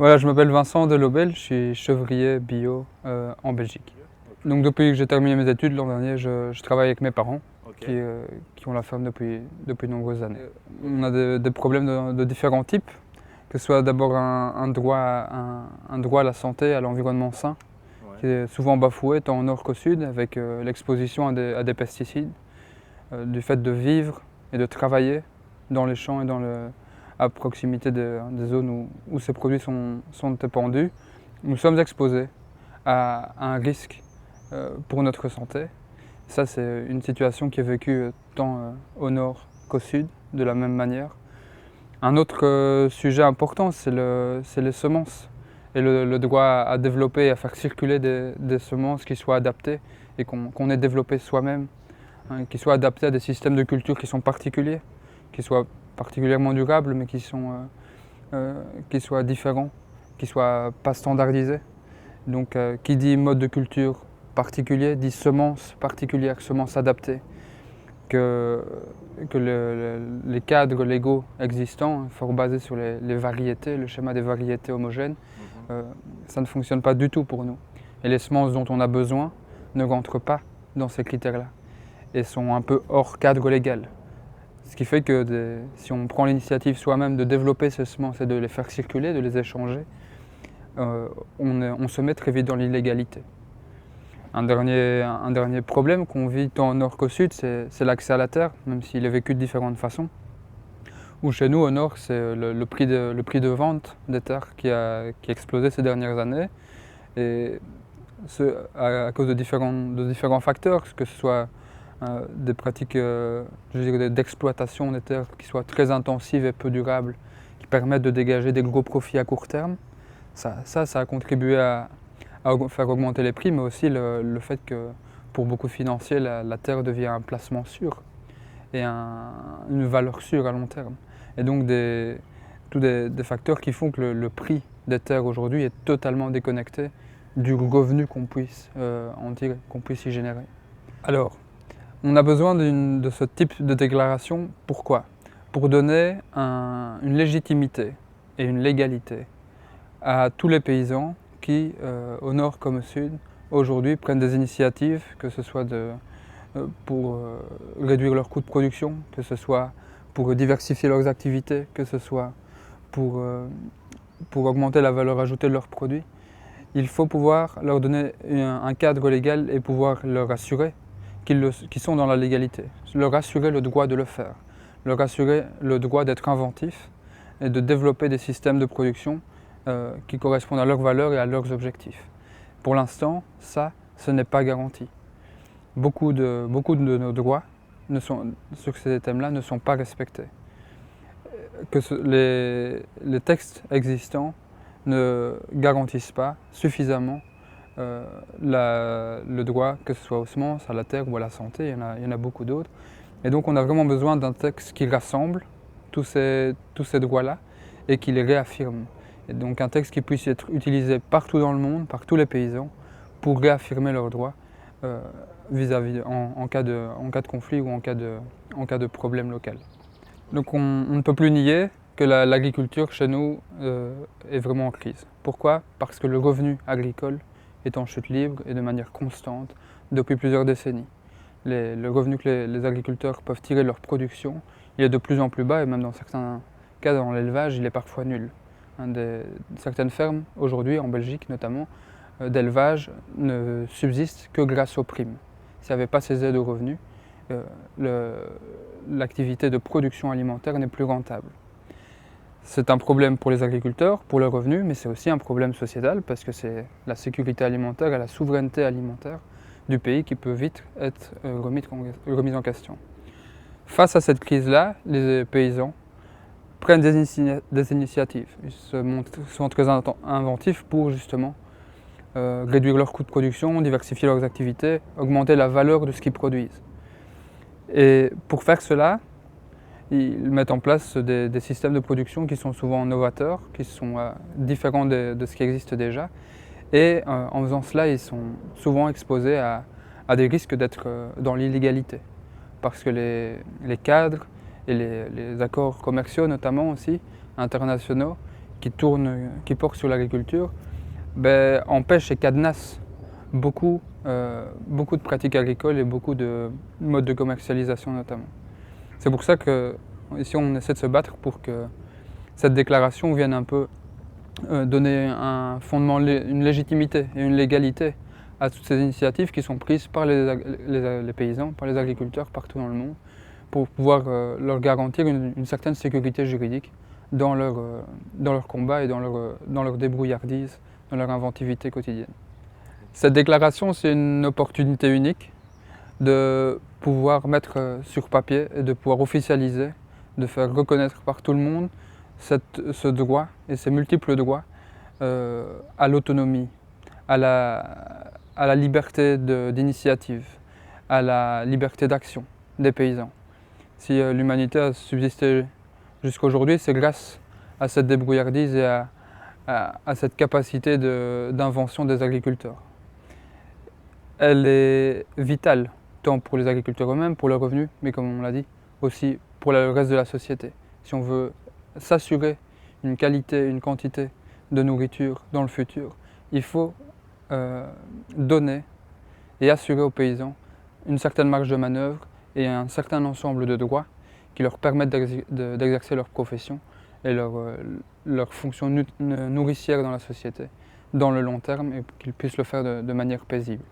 Voilà, je m'appelle Vincent Delobel, je suis chevrier bio en Belgique. Donc depuis que j'ai terminé mes études l'an dernier, je travaille avec mes parents Ok. qui ont la ferme depuis de nombreuses années. On a des problèmes de différents types, que ce soit d'abord un droit à la santé, à l'environnement sain, qui Ouais. est souvent bafoué tant au nord qu'au sud, avec l'exposition à des pesticides, du fait de vivre et de travailler dans les champs et à proximité des zones où ces produits sont épandus. Nous sommes exposés à un risque pour notre santé. Ça, c'est une situation qui est vécue tant au nord qu'au sud, de la même manière. Un autre sujet important, c'est les semences et le droit à développer et à faire circuler des semences qui soient adaptées et qu'on ait développées soi-même, hein, qui soient adaptées à des systèmes de culture qui sont particuliers, qui soient particulièrement durables, mais qui soient différents, qui ne soient pas standardisés. Donc, qui dit mode de culture particulier dit semences particulières, semences adaptées. Que, les cadres légaux existants, fort basés sur les variétés, le schéma des variétés homogènes, euh, ça ne fonctionne pas du tout pour nous. Et les semences dont on a besoin ne rentrent pas dans ces critères-là et sont un peu hors cadre légal. Ce qui fait que si on prend l'initiative soi-même de développer ces semences et de les faire circuler, de les échanger, on se met très vite dans l'illégalité. Un dernier problème qu'on vit tant au nord qu'au sud, c'est l'accès à la terre, même s'il est vécu de différentes façons. Ou chez nous, au nord, c'est le prix de vente des terres qui a explosé ces dernières années. Et à cause de différents facteurs, que ce soit des pratiques d'exploitation des terres qui soient très intensives et peu durables, qui permettent de dégager des gros profits à court terme. Ça a contribué à faire augmenter les prix, mais aussi le fait que pour beaucoup de financiers, la terre devient un placement sûr et une valeur sûre à long terme. Et donc tous des facteurs qui font que le prix des terres aujourd'hui est totalement déconnecté du revenu qu'on puisse en tirer, qu'on puisse y générer. Alors, on a besoin de ce type de déclaration. Pourquoi? Pour donner une légitimité et une légalité à tous les paysans qui, au nord comme au sud, aujourd'hui prennent des initiatives, que ce soit pour réduire leurs coûts de production, que ce soit pour diversifier leurs activités, que ce soit pour augmenter la valeur ajoutée de leurs produits. Il faut pouvoir leur donner un cadre légal et pouvoir leur assurer qu'ils sont dans la légalité, leur assurer le droit de le faire, leur assurer le droit d'être inventif et de développer des systèmes de production qui correspondent à leurs valeurs et à leurs objectifs. Pour l'instant, ce n'est pas garanti. Beaucoup de nos droits sur ces thèmes-là ne sont pas respectés. Les textes existants ne garantissent pas suffisamment le droit, que ce soit aux semences, à la terre ou à la santé, il y en a beaucoup d'autres. Et donc on a vraiment besoin d'un texte qui rassemble tous ces droits-là et qui les réaffirme. Et donc un texte qui puisse être utilisé partout dans le monde, par tous les paysans, pour réaffirmer leurs droits en cas de conflit ou en cas de problème local. Donc on ne peut plus nier que l'agriculture chez nous est vraiment en crise. Pourquoi? Parce que le revenu agricole est en chute libre et de manière constante depuis plusieurs décennies. Le revenu que les agriculteurs peuvent tirer de leur production, il est de plus en plus bas et même dans certains cas dans l'élevage, il est parfois nul. Certaines fermes, aujourd'hui en Belgique notamment, d'élevage ne subsistent que grâce aux primes. S'il n'y avait pas ces aides aux revenus, l'activité de production alimentaire n'est plus rentable. C'est un problème pour les agriculteurs, pour leurs revenus, mais c'est aussi un problème sociétal parce que c'est la sécurité alimentaire et la souveraineté alimentaire du pays qui peut vite être remise en question. Face à cette crise-là, les paysans prennent des initiatives. Ils sont très inventifs pour justement réduire leurs coûts de production, diversifier leurs activités, augmenter la valeur de ce qu'ils produisent. Et pour faire cela, ils mettent en place des systèmes de production qui sont souvent novateurs, qui sont différents de ce qui existe déjà. Et en faisant cela, ils sont souvent exposés à des risques d'être dans l'illégalité. Parce que les cadres et les accords commerciaux notamment aussi, internationaux, qui portent sur l'agriculture, empêchent et cadenassent beaucoup de pratiques agricoles et beaucoup de modes de commercialisation notamment. C'est pour ça qu'ici on essaie de se battre pour que cette déclaration vienne un peu donner un fondement, une légitimité et une légalité à toutes ces initiatives qui sont prises par les paysans, par les agriculteurs partout dans le monde, pour pouvoir leur garantir une certaine sécurité juridique dans leur combat et dans leur débrouillardise, dans leur inventivité quotidienne. Cette déclaration, c'est une opportunité unique de pouvoir mettre sur papier et de pouvoir officialiser, de faire reconnaître par tout le monde ce droit et ces multiples droits à l'autonomie, à la liberté d'initiative, à la liberté d'action des paysans. Si l'humanité a subsisté jusqu'à aujourd'hui, c'est grâce à cette débrouillardise et à cette capacité d'invention des agriculteurs. Elle est vitale, tant pour les agriculteurs eux-mêmes, pour leurs revenus, mais comme on l'a dit, aussi pour le reste de la société. Si on veut s'assurer une qualité, une quantité de nourriture dans le futur, il faut donner et assurer aux paysans une certaine marge de manœuvre et un certain ensemble de droits qui leur permettent d'exercer leur profession et leur fonction nourricière dans la société, dans le long terme, et qu'ils puissent le faire de manière paisible.